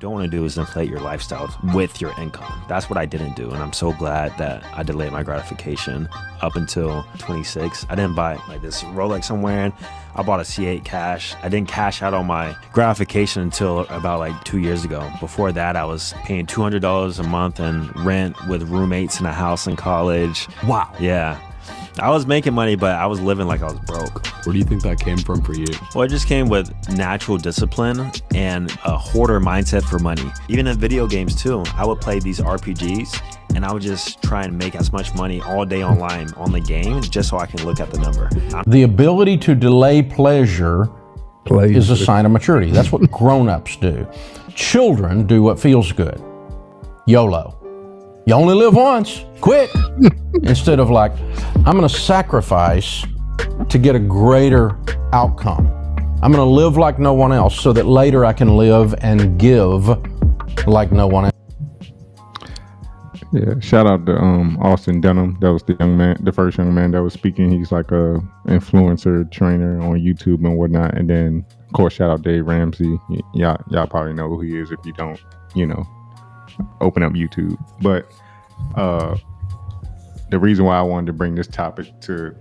don't want to do is inflate your lifestyle with your income. That's what I didn't do. And I'm so glad that I delayed my gratification up until 26. I didn't buy like this Rolex I'm wearing. I bought a C8 cash. I didn't cash out on my gratification until about like 2 years ago. Before that, I was paying $200 a month in rent with roommates in a house in college. Wow. Yeah. I was making money, but I was living like I was broke. Where do you think that came from for you? Well, it just came with natural discipline and a hoarder mindset for money. Even in video games too, I would play these RPGs and I would just try and make as much money all day online on the game just so I can look at the number. The ability to delay pleasure is a sign of maturity. That's what grown-ups do. Children do what feels good. YOLO. You only live once. Quick. Instead of like, I'm going to sacrifice to get a greater outcome. I'm going to live like no one else so that later I can live and give like no one else. Yeah, shout out to Austin Dunham. That was the first young man that was speaking. He's like a influencer trainer on YouTube and whatnot. And then, of course, shout out Dave Ramsey. Y'all probably know who he is. If you don't, open up YouTube. But the reason why I wanted to bring this topic to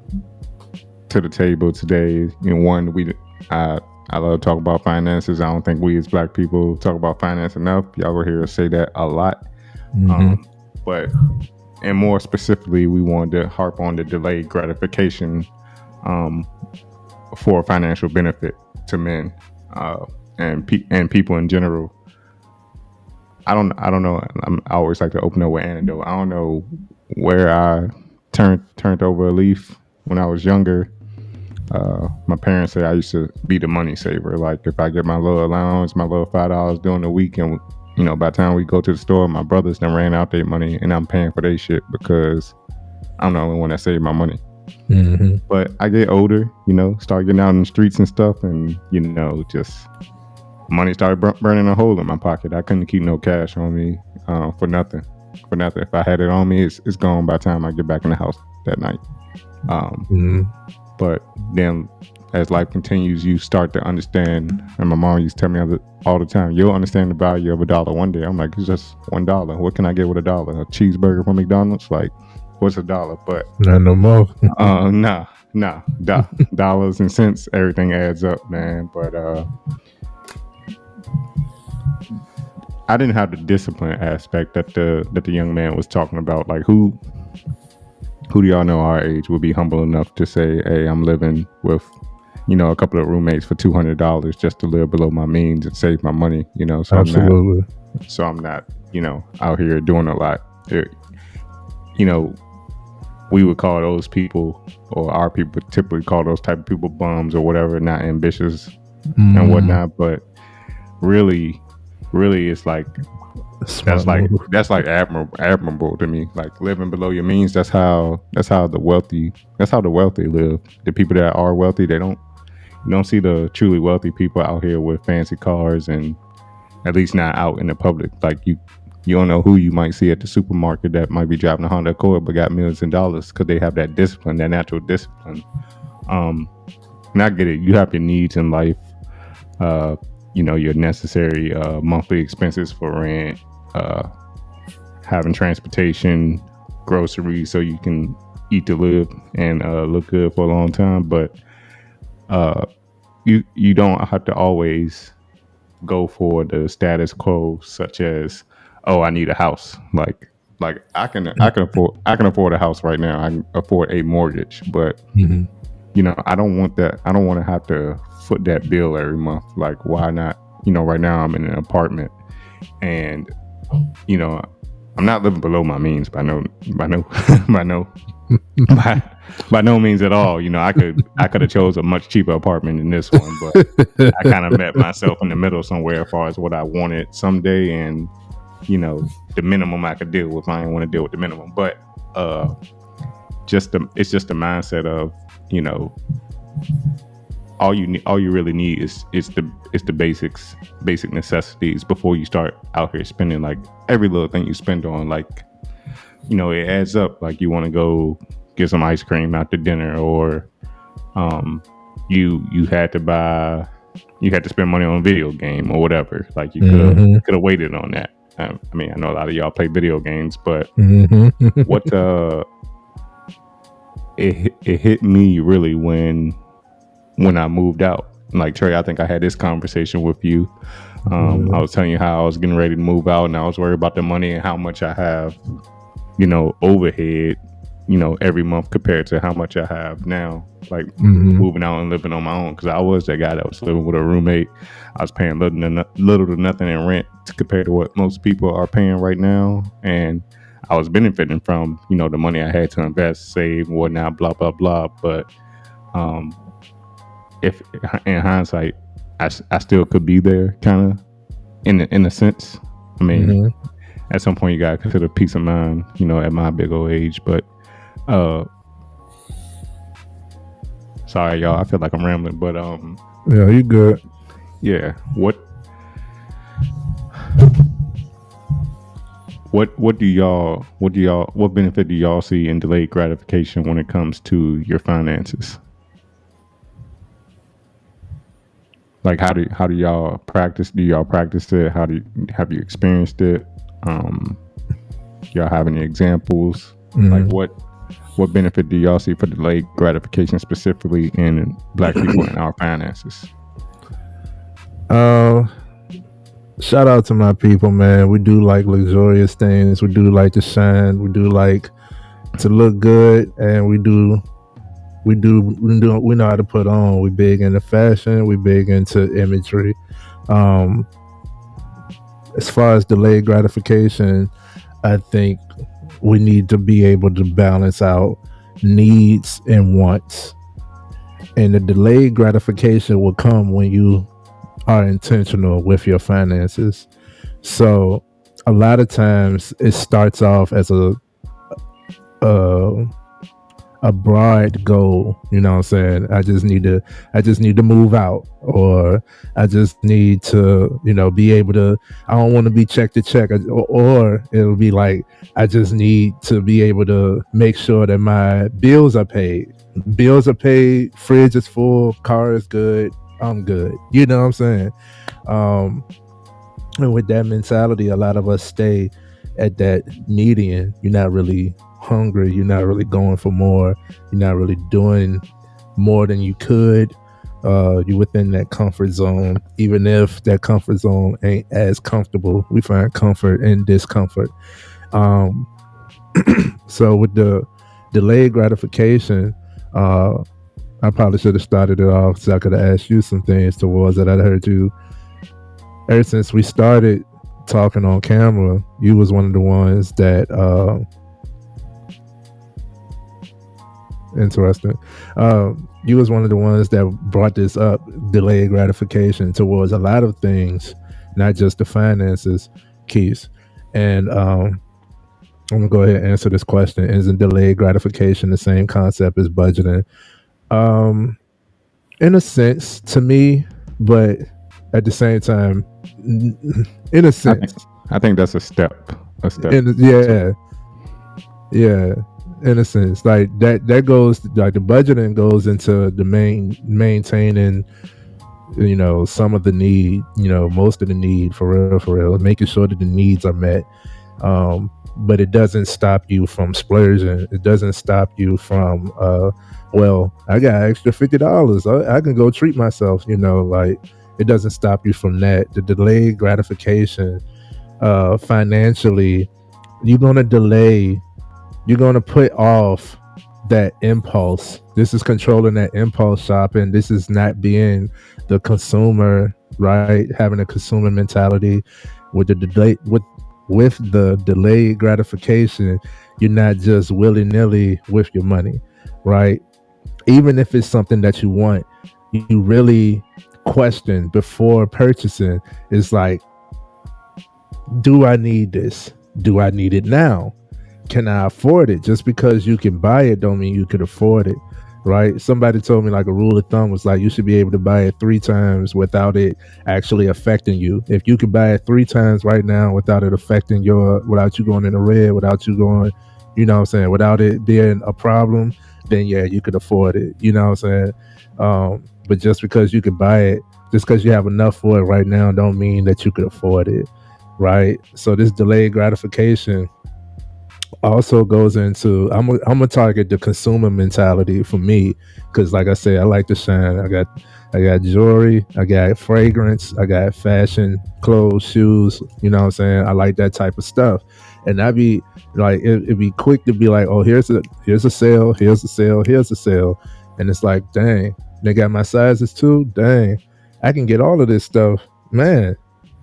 the table today is, one, I love to talk about finances. I don't think we as Black people talk about finance enough. Y'all will hear us say that a lot. And more specifically, we wanted to harp on the delayed gratification for financial benefit to men and people in general. I don't know. I always like to open up with anecdote. I don't know where I turned over a leaf when I was younger. My parents say I used to be the money saver. Like if I get my little allowance, my little $5 during the week, and by the time we go to the store, my brothers done ran out their money, and I'm paying for their shit because I'm the only one that saved my money. Mm-hmm. But I get older, start getting out in the streets and stuff, and just money started burning a hole in my pocket. I couldn't keep no cash on me for nothing. If I had it on me, it's gone by the time I get back in the house that night. But then as life continues, you start to understand, and my mom used to tell me all the time, you'll understand the value of $1 one day. I'm like, it's just $1. What can I get with $1? A cheeseburger from McDonald's? Like, what's $1? But not no more. Nah. Dollars and cents, everything adds up, man. But I didn't have the discipline aspect that the young man was talking about. Like, who do y'all know our age would be humble enough to say, hey, I'm living with a couple of roommates for $200 just to live below my means and save my money, so Absolutely. I'm not out here doing a lot. We would call those people, or our people typically call those type of people bums or whatever, not ambitious and whatnot. But really it's like that's like admirable to me. Like living below your means. That's how the wealthy live. The people that are wealthy, you don't see the truly wealthy people out here with fancy cars, and at least not out in the public. Like you don't know who you might see at the supermarket that might be driving a Honda Accord but got millions of dollars because they have that discipline, that natural discipline. And I get it. You have your needs in life. Your necessary monthly expenses for rent, having transportation, groceries, so you can eat to live and look good for a long time. But you don't have to always go for the status quo, such as, oh, I need a house. Like I can afford a house right now. I can afford a mortgage, but I don't want that. I don't want to have to foot that bill every month. Like, why not? Right now I'm in an apartment, and I'm not living below my means by no means at all. I could have chose a much cheaper apartment than this one, but I kind of met myself in the middle somewhere as far as what I wanted someday, and the minimum I could deal with. I didn't want to deal with the minimum, but it's just the mindset of all you really need is the basic necessities before you start out here spending. Like every little thing you spend on, like it adds up. Like you want to go get some ice cream after dinner, or you had to buy you had to spend money on a video game or whatever. Like you could have waited on that. I mean, I know a lot of y'all play video games, but what it hit me really when I moved out. Like Trey, I think I had this conversation with you. I was telling you how I was getting ready to move out, and I was worried about the money and how much I have, overhead, every month compared to how much I have now. Like moving out and living on my own, because I was that guy that was living with a roommate. I was paying little to nothing in rent compared to what most people are paying right now, and I was benefiting from the money I had to invest, save, whatnot, blah blah blah. But if in hindsight, I still could be there, kind of in a sense. I mean, at some point you gotta consider peace of mind, at my big old age. But sorry, y'all. I feel like I'm rambling, but yeah, you good. Yeah. What benefit do y'all see in delayed gratification when it comes to your finances? Like how do y'all practice? Do y'all practice it? Have you experienced it? Y'all have any examples? Like what benefit do y'all see for delayed gratification, specifically in Black people and our finances? Shout out to my people, man. We do like luxurious things. We do like to shine. We do like to look good, and we know how to put on. We big into fashion. We big into imagery. As far as delayed gratification, I think we need to be able to balance out needs and wants. And the delayed gratification will come when you are intentional with your finances. So a lot of times it starts off as a broad goal, you know what I'm saying? I just need to move out, or I just need to, be able to, I don't want to be check to check, or it'll be like, I just need to be able to make sure that my bills are paid. Bills are paid, fridge is full, car is good, I'm good. You know what I'm saying? And with that mentality, a lot of us stay at that median. You're not really hungry, you're not really going for more, you're not really doing more than you could. You're within that comfort zone, even if that comfort zone ain't as comfortable. We find comfort in discomfort. So with the delayed gratification, I probably should have started it off so I could have asked you some things towards it. I heard you ever since we started talking on camera. You was one of the ones that interesting. You was one of the ones that brought this up, delayed gratification, towards a lot of things, not just the finances, Keith. And I'm gonna go ahead and answer this question. Isn't delayed gratification the same concept as budgeting? In a sense, to me, but at the same time, in a sense, I think that's a step. Yeah. In a sense, like that goes, like the budgeting goes into the maintaining, some of the need, most of the need, for real, making sure that the needs are met. But it doesn't stop you from splurging. It doesn't stop you from, I got extra $50. I can go treat myself, like it doesn't stop you from that. The delayed gratification, financially, you're going to delay, you're going to put off that impulse. This is controlling that impulse shopping. This is not being the consumer, right? Having a consumer mentality. With the delay, with the delayed gratification, you're not just willy-nilly with your money, right? Even if it's something that you want, you really question before purchasing. It's like, do I need this? Do I need it now? Can I afford it? Just because you can buy it don't mean you can afford it, right? Somebody told me, like, a rule of thumb was like, you should be able to buy it 3 times without it actually affecting you. If you could buy it 3 times right now without it affecting without you going in the red, without you going, without it being a problem, then yeah, you could afford it. You know what I'm saying? But just because you could buy it Just because you have enough for it right now don't mean that you could afford it, right? So this delayed gratification also goes into I'm gonna target the consumer mentality for me, because like I said, I like to shine. I got jewelry, I got fragrance, I got fashion, clothes, shoes, you know what I'm saying? I like that type of stuff. And I'd be like, it'd be quick to be like, oh, here's a sale, here's a sale, here's a sale. And it's like, dang, they got my sizes too. Dang, I can get all of this stuff, man.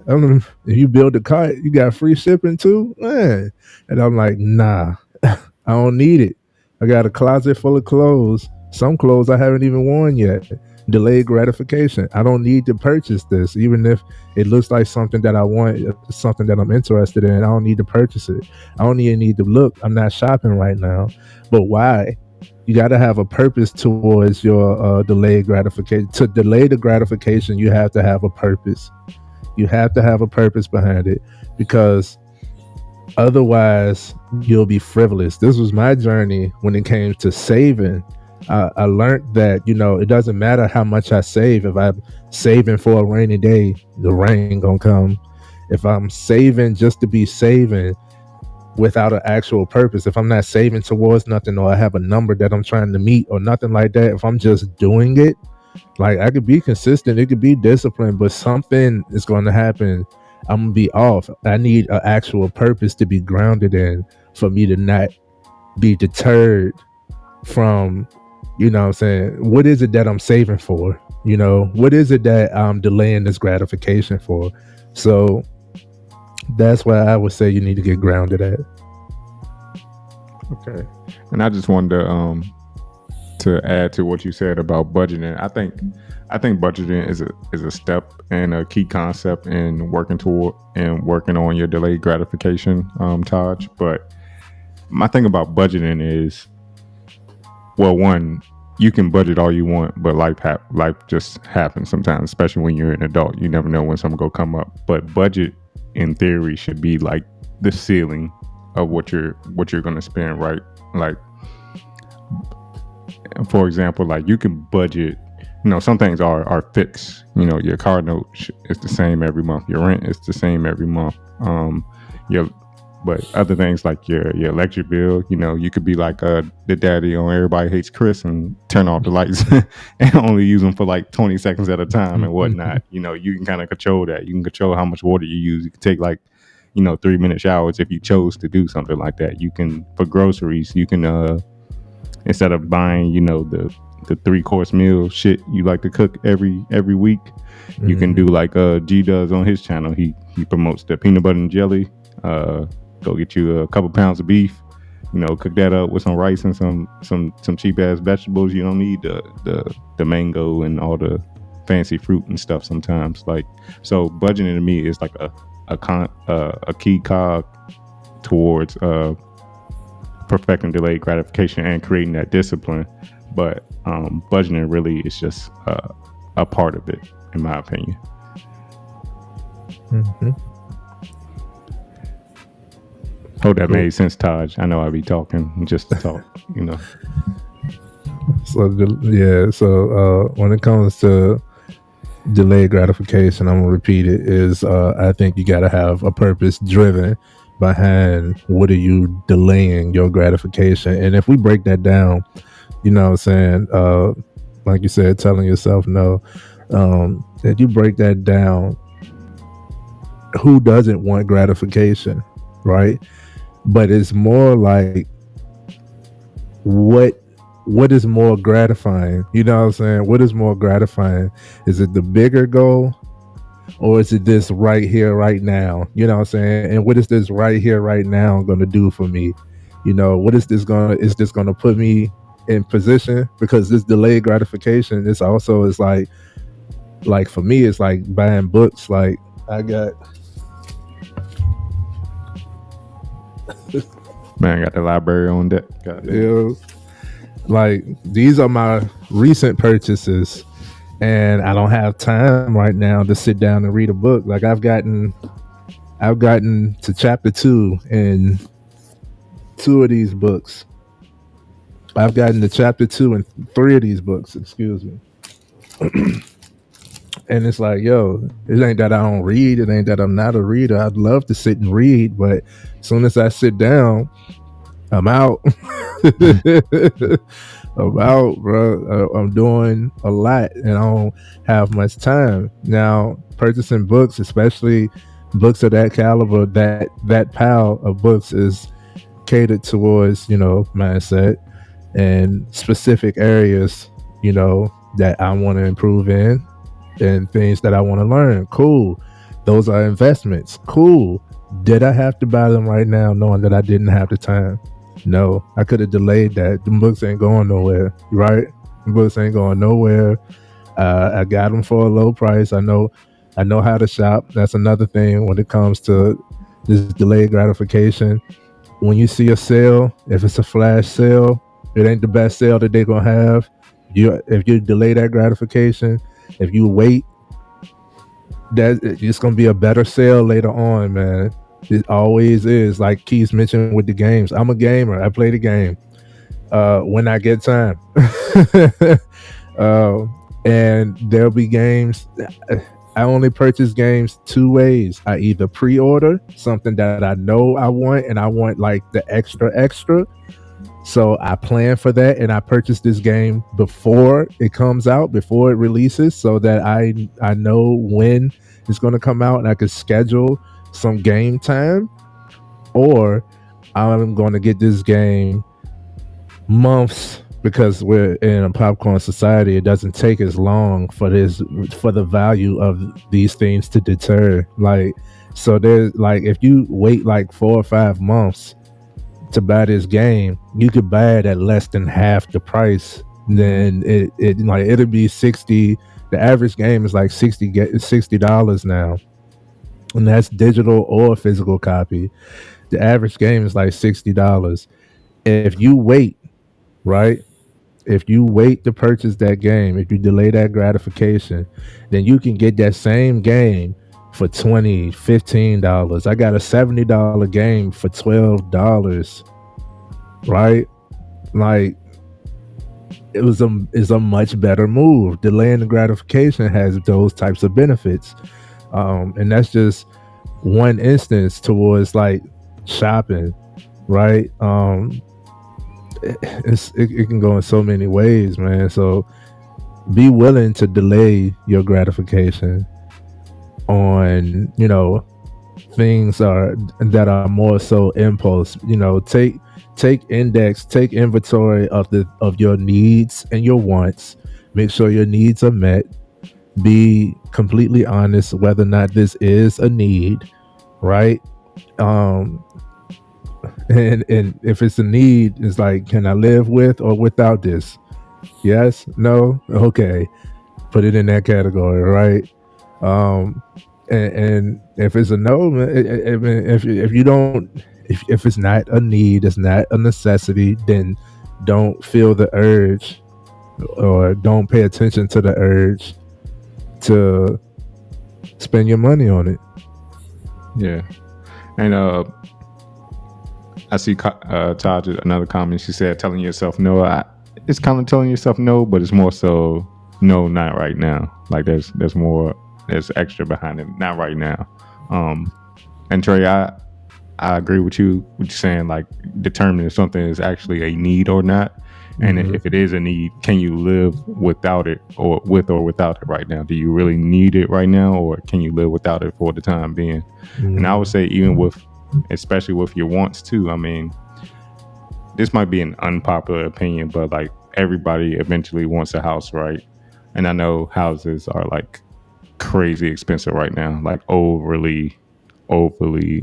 If you build a cart, you got free shipping too, man. And I'm like, nah, I don't need it. I got a closet full of clothes. Some clothes I haven't even worn yet. Delayed gratification. I don't need to purchase this, even if it looks like something that I want, something that I'm interested in. I don't need to purchase it. I don't even need to look. I'm not shopping right now. But why? You got to have a purpose towards your delayed gratification. To delay the gratification, you have to have a purpose. You have to have a purpose behind it, because otherwise you'll be frivolous. This was my journey when it came to saving. I learned that, it doesn't matter how much I save. If I'm saving for a rainy day, the rain gonna come. If I'm saving just to be saving without an actual purpose, if I'm not saving towards nothing, or I have a number that I'm trying to meet or nothing like that, if I'm just doing it, like, I could be consistent, it could be disciplined, but something is going to happen. I'm gonna be off. I need an actual purpose to be grounded in, for me to not be deterred from, what I'm saying, what is it that I'm saving for? What is it that I'm delaying this gratification for? So that's why I would say you need to get grounded at. Okay. And I just wanted to add to what you said about budgeting. I think budgeting is a step and a key concept in working on your delayed gratification, Taj. But my thing about budgeting is, well, one, you can budget all you want, but life just happens sometimes, especially when you're an adult. You never know when something will come up. But budget, in theory, should be like the ceiling of what you're going to spend, right? Like, for example, like, you can budget, some things are fixed. Your car note is the same every month. Your rent is the same every month. But other things like your electric bill, you could be like the daddy on Everybody Hates Chris and turn off the lights and only use them for like 20 seconds at a time and whatnot. You can kind of control that. You can control how much water you use. You can take like, 3-minute showers if you chose to do something like that. You can, for groceries, you can, instead of buying, the 3-course meal shit you like to cook every week, you can do like G does on his channel. He promotes the peanut butter and jelly. Go get you a couple pounds of beef, cook that up with some rice and some cheap ass vegetables. You don't need the mango and all the fancy fruit and stuff sometimes. Like, so budgeting to me is like a key cog towards perfecting delayed gratification and creating that discipline. But budgeting really is just a part of it, in my opinion. Mm-hmm. Hope that made sense, Taj. I know I be talking just to talk, So when it comes to delayed gratification, I'm gonna repeat it, is I think you gotta have a purpose driven behind what are you delaying your gratification. And if we break that down, like you said, telling yourself no, if you break that down, who doesn't want gratification, right? But it's more like, what is more gratifying? What is more gratifying? Is it the bigger goal, or is it this right here, right now? And what is this right here, right now going to do for me? What is this going to put me in position? Because this delayed gratification, this also is like for me, it's like buying books. Like, I got Man, I got the library on deck. Like, these are my recent purchases, and I don't have time right now to sit down and read a book. Like, I've gotten to chapter 2 in 2 of these books. I've gotten to chapter 2 in 3 of these books, excuse me. And it's like, yo, it ain't that I don't read. It ain't that I'm not a reader. I'd love to sit and read, but as soon as I sit down, I'm out. I'm out, bro. I'm doing a lot and I don't have much time. Now, purchasing books, especially books of that caliber, that pile of books is catered towards, mindset and specific areas, that I want to improve in and things that I want to learn. Cool. Those are investments. Cool. Did I have to buy them right now knowing that I didn't have the time? No, I could have delayed that. The books ain't going nowhere, right? The books ain't going nowhere. I got them for a low price. I know how to shop. That's another thing when it comes to this delayed gratification. When you see a sale, if it's a flash sale, it ain't the best sale that they're gonna have. If you delay that gratification, if you wait, that it's gonna be a better sale later on, man. It always is. Like Keith mentioned with the games, I'm a gamer. I play the game when I get time. And there'll be games. I only purchase games two ways. I either pre-order something that I know I want, and I want like the extra. So I plan for that, and I purchase this game before it comes out, before it releases, so that I know when it's going to come out, and I can schedule some game time. Or I'm going to get this game months, because we're in a popcorn society. It doesn't take as long for the value of these things to deter. Like, so there's like, if you wait like 4 or 5 months to buy this game, you could buy it at less than half the price. Then it'll be 60. The average game is like $60 now, and that's digital or physical copy. The average game is like $60. If you wait, right? If you wait to purchase that game, if you delay that gratification, then you can get that same game for $20, $15. I got a $70 game for $12, right? Like, it's a much better move. Delaying the gratification has those types of benefits. And that's just one instance towards like shopping, right? It can go in so many ways, man. So be willing to delay your gratification on, things that are more so impulse. Take inventory of your needs and your wants. Make sure your needs are met. Be completely honest whether or not this is a need, right? And if it's a need, it's like, can I live with or without this? Yes, no, okay, put it in that category, right? And if it's a no, if it's not a need, it's not a necessity, then don't feel the urge, or don't pay attention to the urge to spend your money on it. Yeah. And I see Taj, another comment. She said, telling yourself no. It's kind of telling yourself no, but it's more so no, not right now. Like there's extra behind it. Not right now. And Trey, I agree with you saying, like, determining if something is actually a need or not. And if it is a need, can you live without it, or without it right now? Do you really need it right now, or can you live without it for the time being? And I would say, especially with your wants too. I mean, this might be an unpopular opinion, but like, everybody eventually wants a house, right? And I know houses are like crazy expensive right now, like overly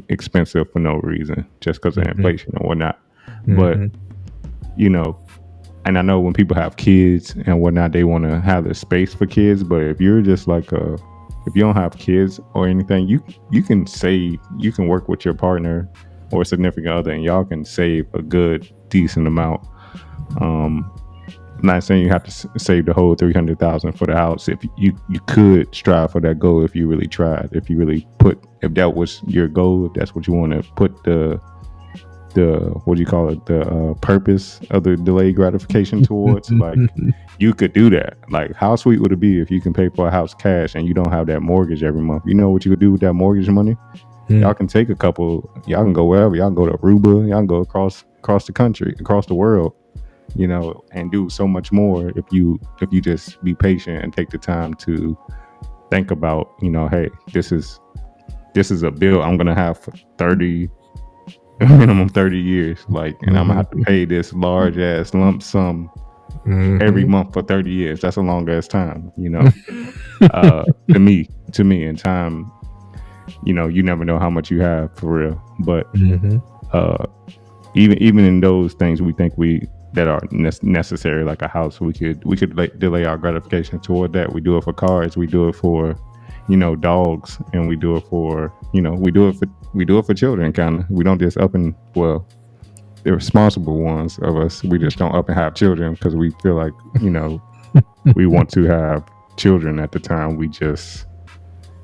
expensive for no reason, just because of inflation or whatnot. But and I know when people have kids and whatnot, they want to have the space for kids. But if you're just like if you don't have kids or anything, you can save. You can work with your partner or significant other, and y'all can save a good, decent amount. I'm not saying you have to save the whole $300,000 for the house. If you could strive for that goal, if you really tried, if that was your goal, if that's what you want to put the what do you call it, the purpose of the delayed gratification towards. Like, you could do that. Like, how sweet would it be if you can pay for a house cash and you don't have that mortgage every month? You know what you could do with that mortgage money? Y'all can take y'all can go wherever. Y'all can go to Aruba, y'all can go across the country, across the world, you know, and do so much more if you just be patient and take the time to think about, you know, hey, this is a bill I'm gonna have for minimum 30 years, like, and I'm gonna have to pay this large ass lump sum every month for 30 years. That's a long ass time, you know. To me, and time, you know, you never know how much you have for real. But even in those things we think that are necessary, like a house, we could delay our gratification toward that. We do it for cars, we do it for, you know, dogs, and we do it for, you know, we do it for children, kind of. We don't just the responsible ones of us, we just don't up and have children because we feel like, you know, we want to have children at the time. We just,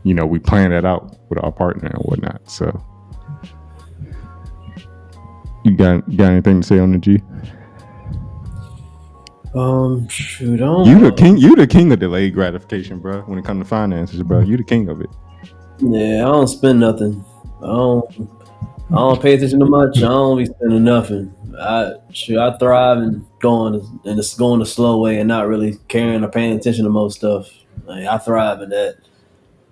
you know, we plan that out with our partner and whatnot. So you got anything to say on the G? Shoot, you the king of delayed gratification, bro. When it comes to finances, bro, you the king of it. Yeah, I don't spend nothing. I don't pay attention to much. I don't be spending nothing. I thrive in going the slow way and not really caring or paying attention to most stuff. Like, I thrive in that.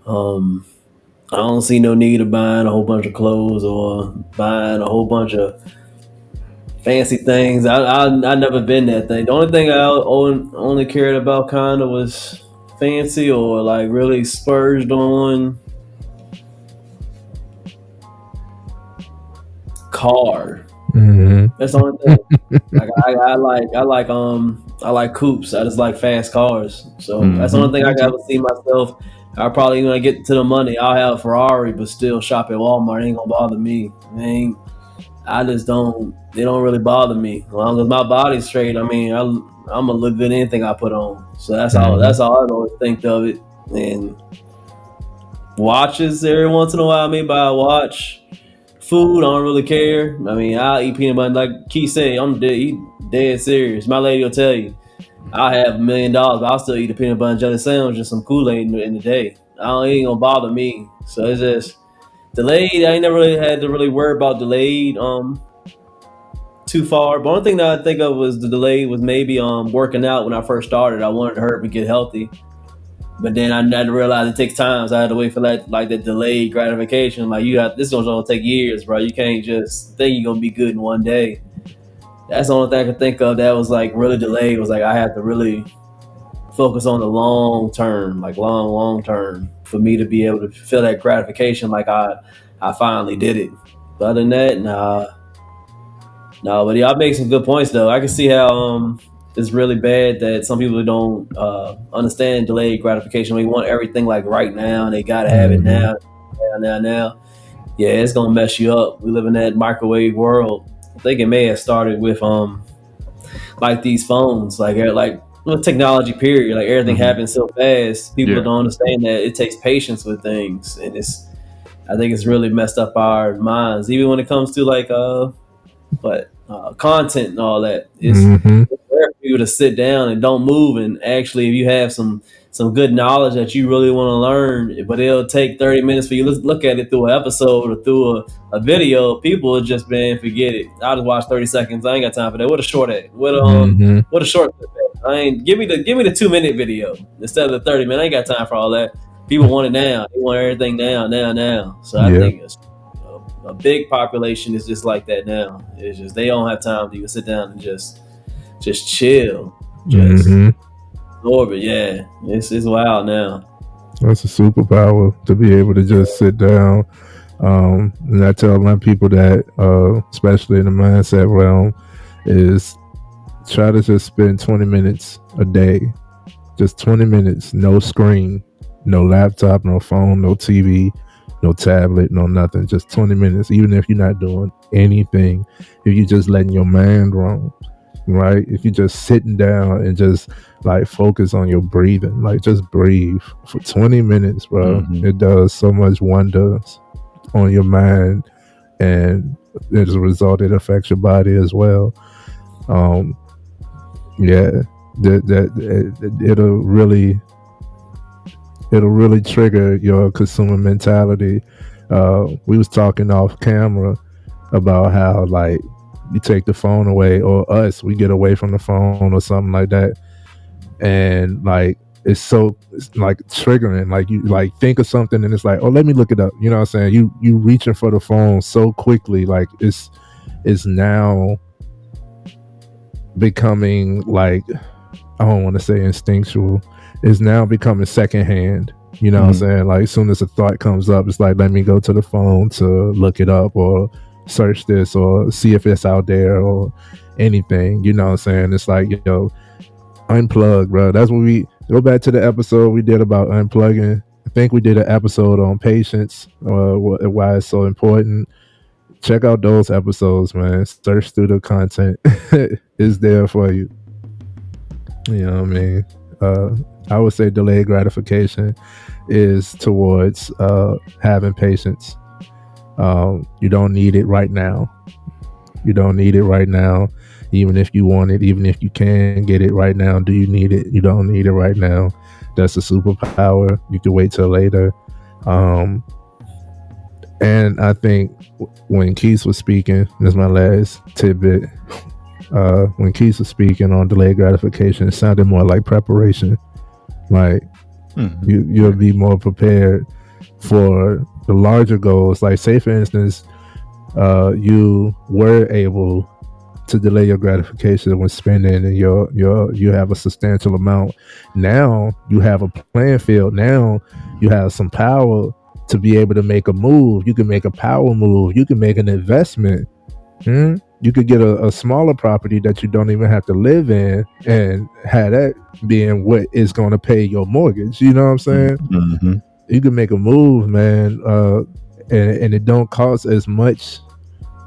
I don't see no need of buying a whole bunch of clothes or buying a whole bunch of fancy things. I never been that thing. The only thing I only cared about kind of was fancy or like really splurged on car. That's the only thing. Like I like coupes. I just like fast cars. So that's the only thing I can ever see myself. I probably, when I get to the money, I'll have a Ferrari, but still shop at Walmart. It ain't gonna bother me. I just don't. They don't really bother me as long as my body's straight. I mean, I'm gonna look good in anything I put on. So that's all. That's all I always think of it. And watches every once in a while, I may buy a watch. Food, I don't really care. I mean, I'll eat peanut butter. Like Keith said, I'm dead serious. My lady will tell you, I have $1 million, but I'll still eat a peanut butter and jelly sandwich and some Kool-Aid in the day. It ain't gonna bother me. So it's just delayed. I ain't never really had to really worry about delayed too far. But one thing that I think of was the delayed was maybe working out when I first started. I wanted to hurt me get healthy. But then I had to realize it takes time. So I had to wait for that, like that delayed gratification. Like this is gonna take years, bro. You can't just think you're gonna be good in one day. That's the only thing I could think of that was like really delayed. Was like I had to really focus on the long term, like long term, for me to be able to feel that gratification. Like I finally did it. But other than that, nah. But y'all make some good points though. I can see how it's really bad that some people don't understand delayed gratification. We want everything like right now, and they gotta have it now. Yeah, it's gonna mess you up. We live in that microwave world. I think it may have started with like these phones, like with technology. Period. Like everything happens so fast. People don't understand that it takes patience with things, and I think it's really messed up our minds. Even when it comes to like content and all that. It's rare for you to sit down and don't move. And actually, if you have some good knowledge that you really want to learn, but it'll take 30 minutes for you to look at it through an episode or through a video, people will just, forget it. I'll just watch 30 seconds. I ain't got time for that. What a short at? What a short clip at? Give me the 2-minute video instead of the 30 minutes. I ain't got time for all that. People want it now. They want everything now. So I think it's a big population is just like that now. It's just they don't have time to even sit down and just chill, just absorb it. Yeah, it's wild now. That's a superpower to be able to just sit down. And I tell my people that, especially in the mindset realm, is try to just spend 20 minutes a day, just 20 minutes, no screen, no laptop, no phone, no TV. No tablet, no nothing, just 20 minutes, even if you're not doing anything, if you're just letting your mind roam, right? If you're just sitting down and just like focus on your breathing, like just breathe for 20 minutes, bro. It does so much wonders on your mind and as a result, it affects your body as well. It'll really trigger your consumer mentality. We was talking off camera about how, like, you take the phone away, or we get away from the phone or something like that, and like it's like triggering. Like, you like think of something and it's like, oh, let me look it up. You know what I'm saying? You reaching for the phone so quickly, like it's now becoming, like, I don't want to say instinctual. It's now becoming secondhand. You know what I'm saying? Like, as soon as a thought comes up, it's like, let me go to the phone to look it up or search this or see if it's out there or anything. You know what I'm saying? It's like, unplug, bro. That's when we go back to the episode we did about unplugging. I think we did an episode on patience, why it's so important. Check out those episodes, man. Search through the content. It's there for you. You know what I mean? I would say delayed gratification is towards having patience. You don't need it right now. You don't need it right now. Even if you want it, even if you can get it right now, do you need it? You don't need it right now. That's a superpower. You can wait till later. And I think when Keith was speaking, this is my last tidbit. When Keith was speaking on delayed gratification, it sounded more like preparation. Like, you'll be more prepared for the larger goals. Like, say for instance, you were able to delay your gratification when spending, and you have a substantial amount. Now you have a playing field. Now you have some power to be able to make a move. You can make a power move. You can make an investment. You could get a smaller property that you don't even have to live in, and have that being what is going to pay your mortgage. You know what I'm saying? You can make a move, man, and it don't cost as much.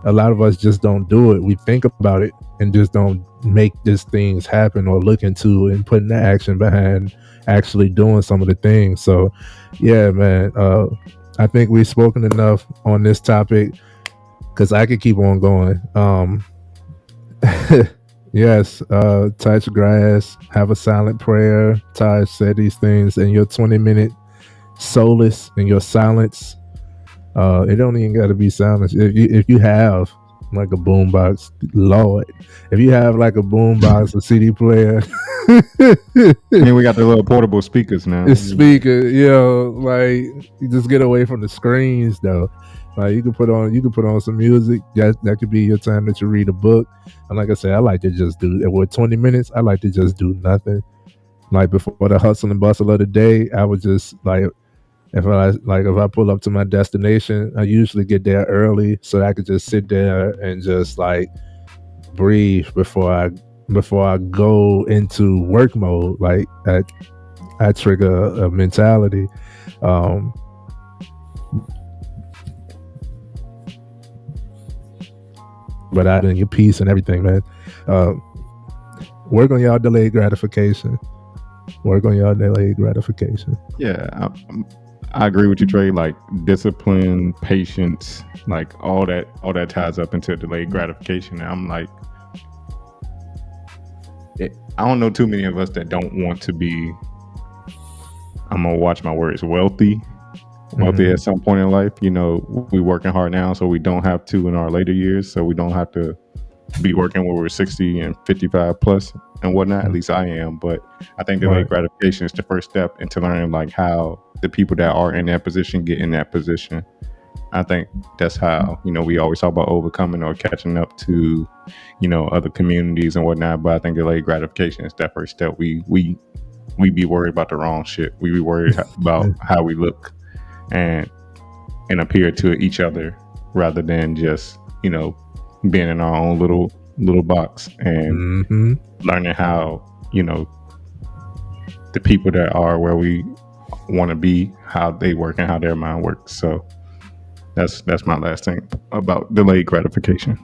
A lot of us just don't do it. We think about it and just don't make these things happen or look into and putting the action behind actually doing some of the things. So, yeah, man, I think we've spoken enough on this topic, because I could keep on going. Yes, touch grass, have a silent prayer. Taj said these things in your 20-minute solace, in your silence. It don't even got to be silence. If you have like a boombox, Lord, if you have like a boombox, a CD player, and we got the little portable speakers now. The speaker, like, you just get away from the screens though. Like, you can put on some music. That could be your time that you read a book. And like I said, I like to just do, with 20 minutes, I like to just do nothing. Like, before the hustle and bustle of the day, I would just, like, if I pull up to my destination, I usually get there early so that I could just sit there and just like breathe before I go into work mode. Like, I trigger a mentality. But I didn't get peace and everything, man. Work on y'all delayed gratification. Yeah, I agree with you, Trey. Like, discipline, patience, like all that ties up into delayed gratification. And I'm like, I don't know too many of us that don't want to be, I'm gonna watch my words, wealthy at some point in life. We working hard now, so we don't have to in our later years. So we don't have to be working when we're 60 and 55 plus and whatnot. At least I am. But I think delayed gratification is the first step into learning, like, how the people that are in that position get in that position. I think that's how, we always talk about overcoming or catching up to, other communities and whatnot. But I think delayed gratification is that first step. We be worried about the wrong shit. We be worried about how we look and appear to each other, rather than just, being in our own little box and learning how, the people that are where we want to be, how they work and how their mind works. So that's my last thing about delayed gratification.